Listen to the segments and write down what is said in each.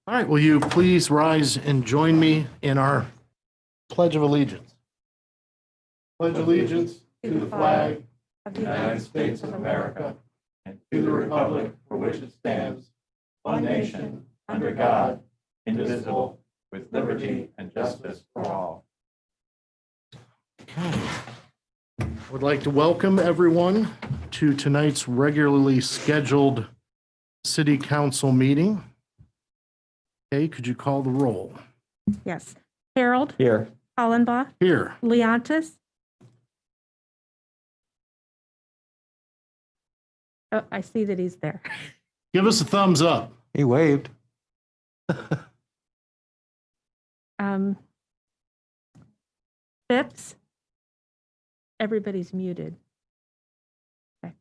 All right, will you please rise and join me in our Pledge of Allegiance? Pledge allegiance to the flag of the United States of America and to the republic for which it stands, one nation, under God, indivisible, with liberty and justice for all. Okay. I would like to welcome everyone to tonight's regularly scheduled City Council meeting. Okay, could you call the roll? Yes. Harold, Here. Hollenbach, Here. Leontis. Oh, I see that he's there. Give us a thumbs up. He waved. Phipps. Everybody's muted. Okay.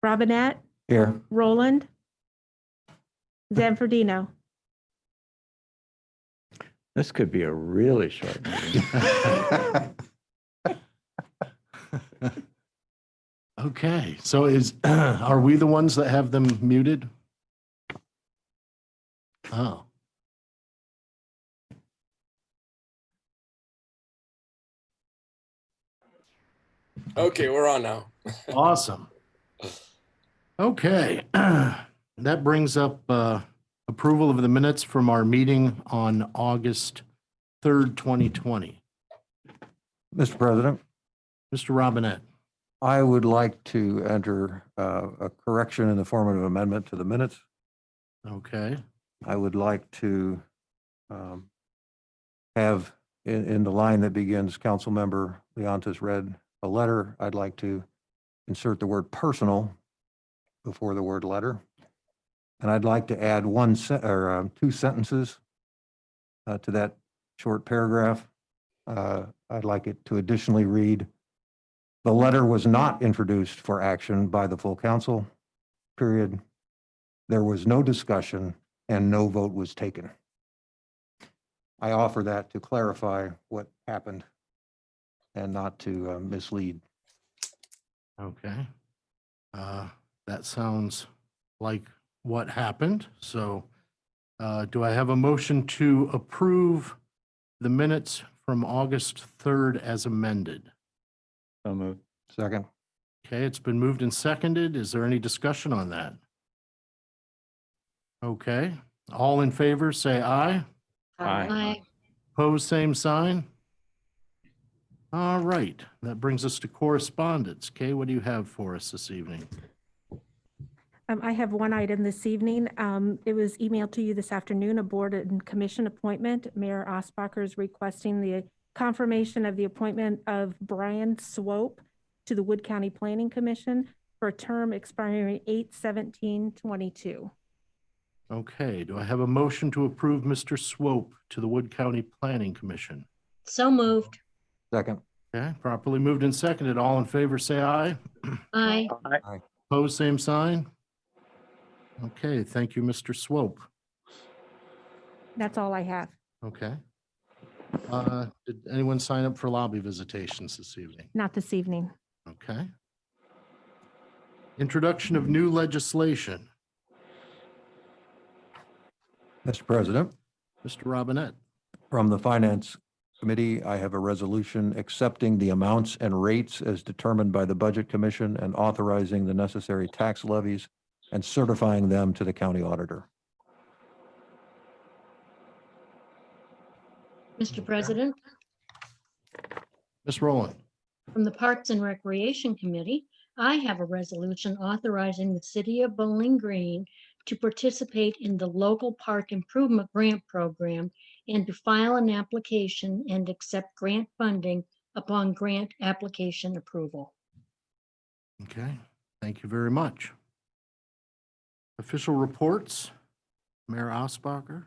Robinette, Here. Roland, Zanfordino. This could be a really short meeting. Okay, so are we the ones that have them muted? Oh. Okay, we're on now. Awesome. Okay, that brings up approval of the minutes from our meeting on August 3rd, 2020. Mr. President, Mr. Robinette. I would like to enter a correction in the form of an amendment to the minutes. Okay, I would like to have in the line that begins, Councilmember Leontis read a letter. I'd like to insert the word personal before the word letter. And I'd like to add two sentences to that short paragraph. I'd like it to additionally read, the letter was not introduced for action by the full council, period. There was no discussion and no vote was taken. I offer that to clarify what happened and not to mislead. okay. That sounds like what happened. So do I have a motion to approve the minutes from August 3rd as amended? So moved. Second. Okay, it's been moved and seconded. Is there any discussion on that? Okay, all in favor, say aye. Aye. Opposed, same sign. All right, that brings us to correspondence. Kay, what do you have for us this evening? I have one item this evening. It was emailed to you this afternoon, a board and commission appointment. Mayor Osbacher is requesting the confirmation of the appointment of Brian Swope to the Wood County Planning Commission for a term expiring 8/17/22. Okay, do I have a motion to approve Mr. Swope to the Wood County Planning Commission? So moved. Second. Okay, properly moved and seconded. All in favor, say aye. Aye. Opposed, same sign. Okay, thank you, Mr. Swope. That's all I have. Okay. Did anyone sign up for lobby visitations this evening? Not this evening. Okay. Introduction of new legislation. Mr. President, Mr. Robinette. from the Finance Committee, I have a resolution accepting the amounts and rates as determined by the Budget Commission and authorizing the necessary tax levies and certifying them to the county auditor. Mr. President, Ms. Rowland. from the Parks and Recreation Committee, I have a resolution authorizing the city of Bowling Green to participate in the local park improvement grant program and to file an application and accept grant funding upon grant application approval. Okay, thank you very much. Official reports, Mayor Osbacher.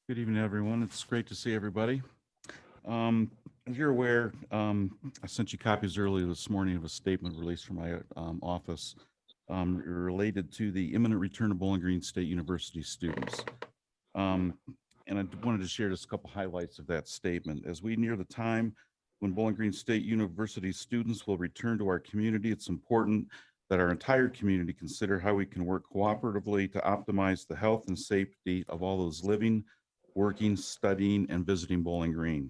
Good evening, everyone. It's great to see everybody. As you're aware, I sent you copies earlier this morning of a statement released from my office related to the imminent return of Bowling Green State University students. And I wanted to share just a couple highlights of that statement. As we near the time When Bowling Green State University students will return to our community, it's important that our entire community consider how we can work cooperatively to optimize the health and safety of all those living, working, studying, and visiting Bowling Green.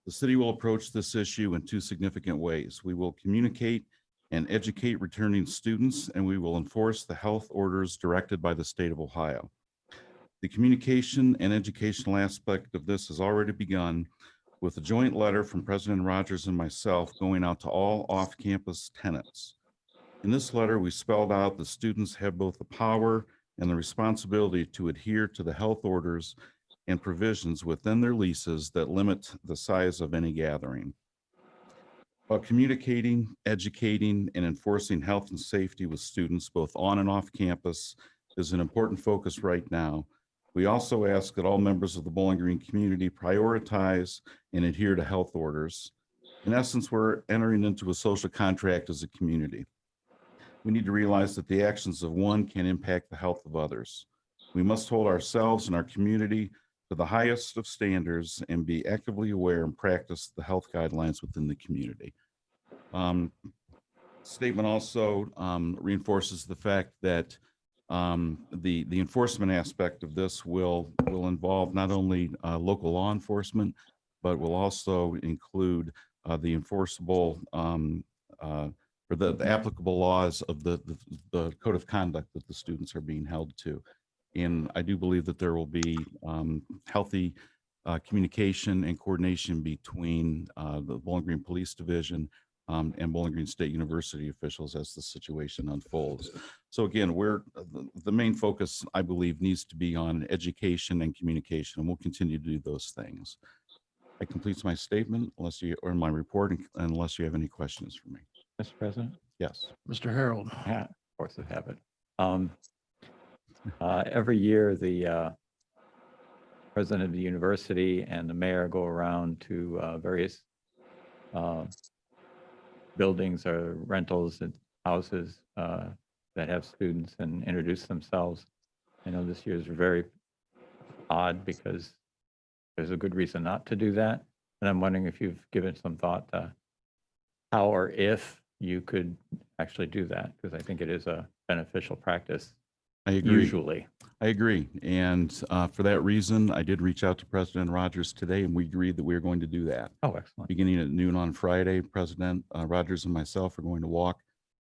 The city will approach this issue in two significant ways. We will communicate and educate returning students, and we will enforce the health orders directed by the state of Ohio. The communication and educational aspect of this has already begun with a joint letter from President Rogers and myself going out to all off-campus tenants. In this letter, we spelled out that students have both the power and the responsibility to adhere to the health orders and provisions within their leases that limit the size of any gathering. While communicating, educating, and enforcing health and safety with students both on and off campus is an important focus right now, we also ask that all members of the Bowling Green community prioritize and adhere to health orders. In essence, we're entering into a social contract as a community. We need to realize that the actions of one can impact the health of others. We must hold ourselves and our community to the highest of standards and be actively aware and practice the health guidelines within the community. Statement also reinforces the fact that the enforcement aspect of this will involve not only local law enforcement, but will also include the enforceable or the applicable laws of the code of conduct that the students are being held to. And I do believe that there will be healthy communication and coordination between the Bowling Green Police Division and Bowling Green State University officials as the situation unfolds. So again, the main focus, I believe, needs to be on education and communication, and we'll continue to do those things. That completes my statement, or my report, unless you have any questions for me. Mr. President? Yes. Mr. Harold. Yeah, force of habit. Every year, the president of the university and the mayor go around to various buildings or rentals and houses that have students and introduce themselves. I know this year is very odd because there's a good reason not to do that. And I'm wondering if you've given some thought to how or if you could actually do that, because I think it is a beneficial practice. I agree. Usually. I agree. And for that reason, I did reach out to President Rogers today, and we agreed that we are going to do that. Oh, excellent. Beginning at noon on Friday, President Rogers and myself are going to walk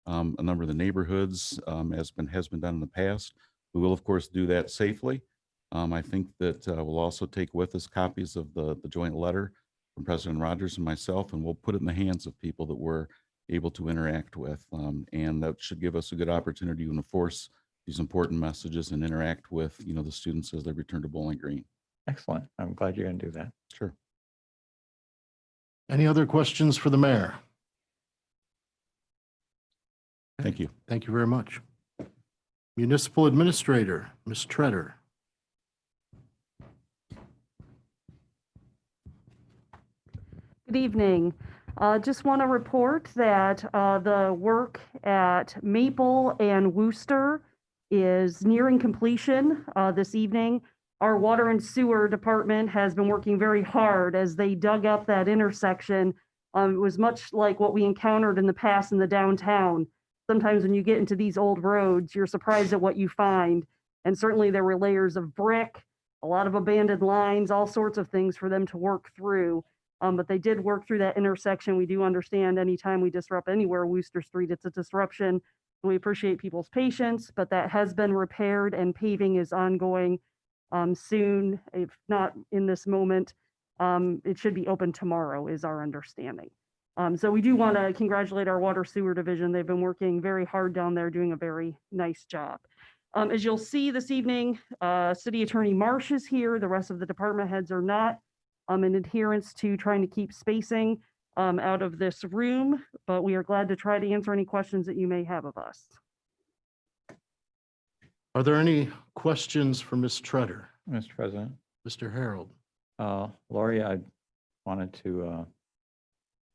a number of the neighborhoods as has been done in the past. We will, of course, do that safely. I think that we'll also take with us copies of the joint letter from President Rogers and myself, and we'll put it in the hands of people that we're able to interact with. And that should give us a good opportunity to enforce these important messages and interact with, the students as they return to Bowling Green. Excellent. I'm glad you're going to do that. Sure. Any other questions for the mayor? Thank you. Thank you very much. Municipal Administrator, Ms. Treader. Good evening. Just want to report that the work at Maple and Wooster is nearing completion this evening. Our water and sewer department has been working very hard as they dug up that intersection. It was much like what we encountered in the past in the downtown. Sometimes when you get into these old roads, you're surprised at what you find. And certainly there were layers of brick, a lot of abandoned lines, all sorts of things for them to work through. But they did work through that intersection. We do understand anytime we disrupt anywhere, Wooster Street, it's a disruption. We appreciate people's patience, but that has been repaired and paving is ongoing soon, if not in this moment. It should be open tomorrow is our understanding. So we do want to congratulate our water sewer division. They've been working very hard down there, doing a very nice job. As you'll see this evening, City Attorney Marsh is here. The rest of the department heads are not. In adherence to trying to keep spacing out of this room, but we are glad to try to answer any questions that you may have of us. Are there any questions for Ms. Treader? Mr. President, Mr. Harold? Lori, I wanted to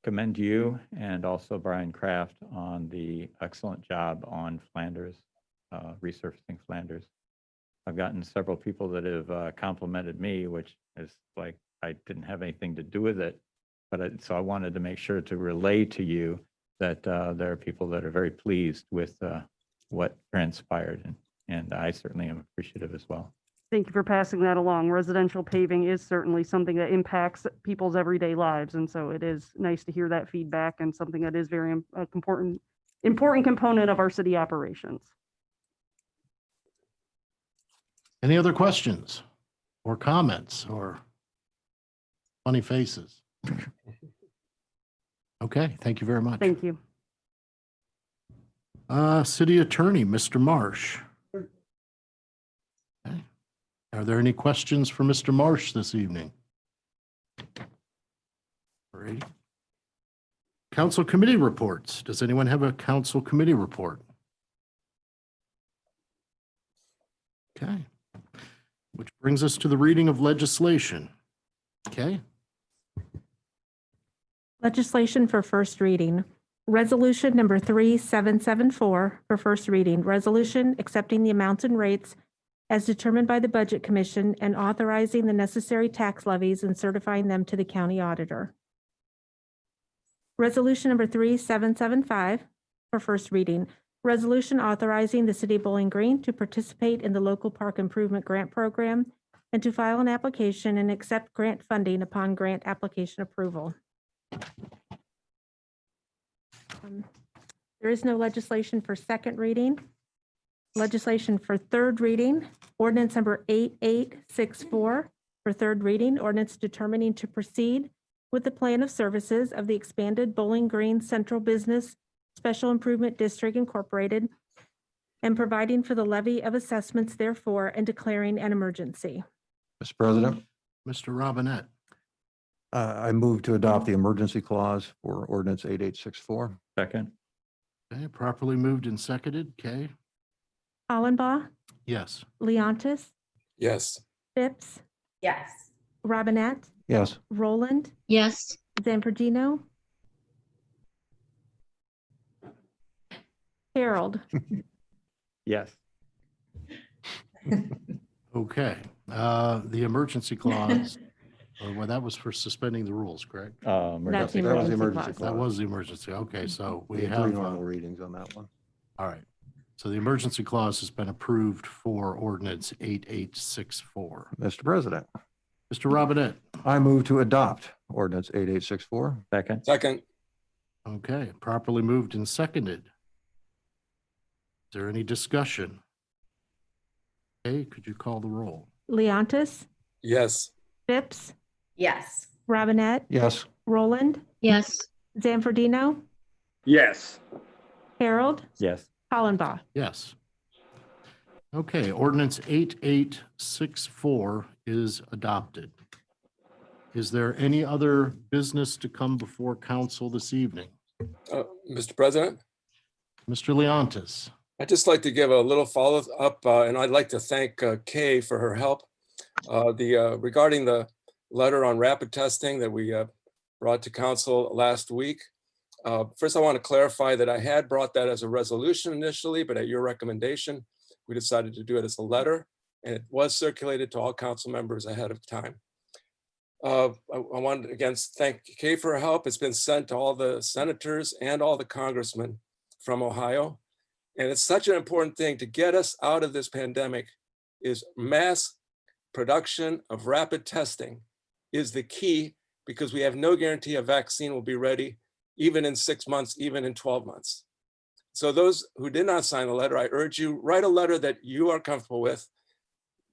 commend you and also Brian Kraft on the excellent job on Flanders, resurfacing Flanders. I've gotten several people that have complimented me, which is like, I didn't have anything to do with it, so I wanted to make sure to relay to you that there are people that are very pleased with what transpired, and I certainly am appreciative as well. Thank you for passing that along. Residential paving is certainly something that impacts people's everyday lives, and so it is nice to hear that feedback and something that is very important component of our city operations. Any other questions or comments or funny faces? Okay, thank you very much. Thank you. City Attorney, Mr. Marsh. Okay. Are there any questions for Mr. Marsh this evening? Great. Council committee reports. Does anyone have a council committee report? Okay. Which brings us to the reading of legislation. Okay. Legislation for first reading. Resolution number 3774 for first reading. Resolution accepting the amounts and rates as determined by the Budget Commission and authorizing the necessary tax levies and certifying them to the county auditor. Resolution number 3775 for first reading. Resolution authorizing the City of Bowling Green to participate in the Local Park Improvement Grant Program and to file an application and accept grant funding upon grant application approval. There is no legislation for second reading. Legislation for third reading, ordinance number 8864 for third reading, ordinance determining to proceed with the plan of services of the expanded Bowling Green Central Business Special Improvement District Incorporated and providing for the levy of assessments therefore and declaring an emergency. Mr. President, Mr. Robinette. I move to adopt the emergency clause for ordinance 8864. Second? Okay, properly moved and seconded. Okay, Hollenbaugh, yes. Leontis, Yes. Phipps, Yes. Robinette, Yes. Roland, Yes, Zanfordino, Harold. Yes. Okay, the emergency clause, well, that was for suspending the rules, correct? That's the That was the emergency emergency clause. That was the emergency. Okay, so we Three have, normal readings on that one. all right. So the emergency clause has been approved for ordinance 8864. Mr. President, Mr. Robinette. I move to adopt ordinance 8864. Second? Second. Okay, properly moved and seconded. Is there any discussion? Okay, could you call the roll? Leontis, Yes. Phipps, Yes. Robinette, Yes. Roland, yes, Zanfordino, Yes. Harold, Yes. Hollenbaugh. Yes. Okay, ordinance 8864 is adopted. Is there any other business to come before council this evening? Mr. President, Mr. Leontis. I'd just like to give a little follow-up, and I'd like to thank Kay for her help. Regarding the letter on rapid testing that we brought to council last week. First, I want to clarify that I had brought that as a resolution initially, but at your recommendation, we decided to do it as a letter, and it was circulated to all council members ahead of time. I wanted to again thank Kay for her help. It's been sent to all the senators and all the congressmen from Ohio. And it's such an important thing to get us out of this pandemic is mass production of rapid testing is the key, because we have no guarantee a vaccine will be ready even in 6 months, even in 12 months. So those who did not sign the letter, I urge you, write a letter that you are comfortable with,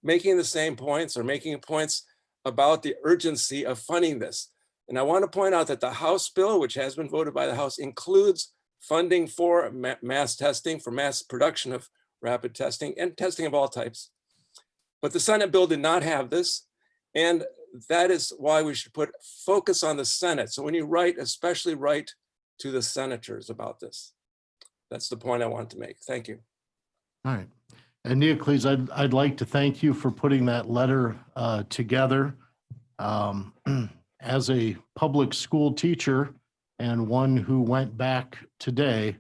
making the same points or making points about the urgency of funding this. And I want to point out that the House bill, which has been voted by the House, includes funding for mass testing, for mass production of rapid testing and testing of all types. But the Senate bill did not have this. And that is why we should put focus on the Senate. So when you write, especially write to the senators about this. That's the point I want to make. Thank you. All right. And Neocles, I'd like to thank you for putting that letter together. As a public school teacher and one who went back today,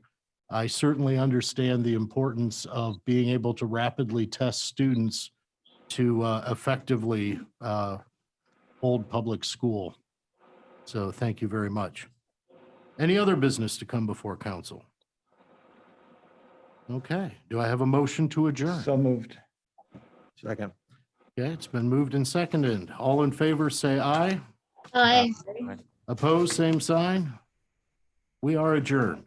I certainly understand the importance of being able to rapidly test students to effectively hold public school. So thank you very much. Any other business to come before council? Okay, do I have a motion to adjourn? So moved. Second. Okay, it's been moved and seconded. All in favor, say aye. Aye. Opposed, same sign. We are adjourned.